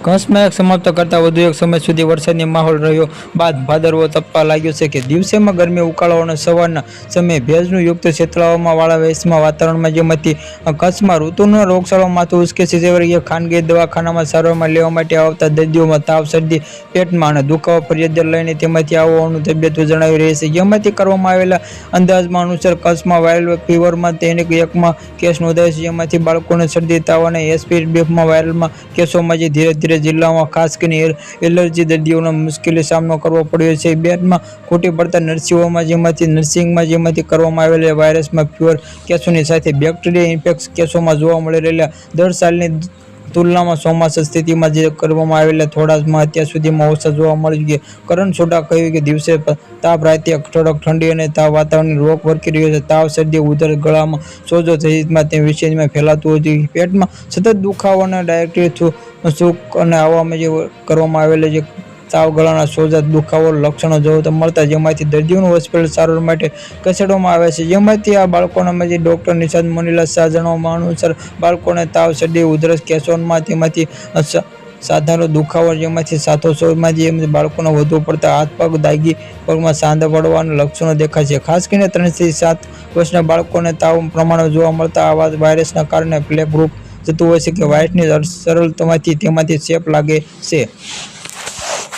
કચ્છમાં એક સમાપ્ત કરતાં વધુ એક સમય સુધી વરસાદની માહોલ રહ્યો બાદ ભાદરવો તપવા લાગ્યો છે કે દિવસેમાં ગરમી ઉકાળો અને સવારના સમયે ભેજનું યુક્ત ક્ષેત્રોમાં વાળા વેસમાં વાતાવરણમાં જેમાંથી કચ્છમાં ઋતુનો રોગચાળો માથું ઉચકે છે. જેવી ખાનગી દવાખાનામાં સારવારમાં લેવા માટે આવતા દર્દીઓમાં તાવ, શરદી, પેટમાં અને દુખાવો ફરિયાદ લઈને તેમાંથી આવવાનું તબિયતો જણાવી રહી છે. જેમાંથી કરવામાં આવેલા અંદાજમાં અનુસાર કચ્છમાં વાયરલ ફીવરમાં તેની એકમાં કેસ નોંધાય છે. જેમાંથી બાળકોને શરદી, તાવ અને એસપીમાં વાયરલમાં કેસોમાં જે ધીરે ધીરે જિલ્લામાં ખાસ કરીને એલર્જી દર્દીઓનો મુશ્કેલી સામનો કરવો પડ્યો છે. બેડમાં ખોટી પડતા નર્સિંગમાં જેમાંથી કરવામાં આવેલા વાયરસમાં ફીવર કેસોની સાથે બેક્ટેરિયા ઇન્ફેક્શન કેસોમાં જોવા મળી રહેલા દર સાલની તુલનામાં ચોમાસા સ્થિતિમાં જે કરવામાં આવેલા થોડામાં અત્યાર સુધીમાં ઓછા જોવા મળી ગયા. કરણ છોટા કહ્યું કે દિવસે તાપ, રાતે કડક ઠંડી અને વાતાવરણની રોગ વરકી રહ્યો છે. તાવ, શરદી, ઉધરસ, ગળામાં સોજો સહિતમાં તે વિષયમાં ફેલાતું હતું. પેટમાં સતત દુખાવો અને ડાયરેક્ટરી સુખ અને આવામાં જે કરવામાં આવેલા જે તાવ, ગળાના સોજા, દુખાવો લક્ષણો જોવા મળતા જેમાંથી દર્દીઓને હોસ્પિટલ સારવાર માટે ખસેડવામાં આવે છે. જેમાંથી આ બાળકોના જે ડોક્ટર નિશાંત મુનીલાલ શાહ જણાવવા અનુસાર બાળકોને તાવ, શરદી, ઉધરસ કેસોમાં તેમાંથી સાધારણ દુખાવો જેમાંથી સાથોસાથમાં બાળકોને વધુ પડતા હાથ પગ દાગી પગમાં સાંધા પડવાના લક્ષણો દેખાય છે. ખાસ કરીને 3 થી 7 વર્ષના બાળકોને તાવ પ્રમાણે જોવા મળતા આવા વાયરસના કારણે પ્લેગ ગ્રુપ જતું હોય છે કે વાયરસની સરળતાથી તેમાંથી ચેપ લાગે છે.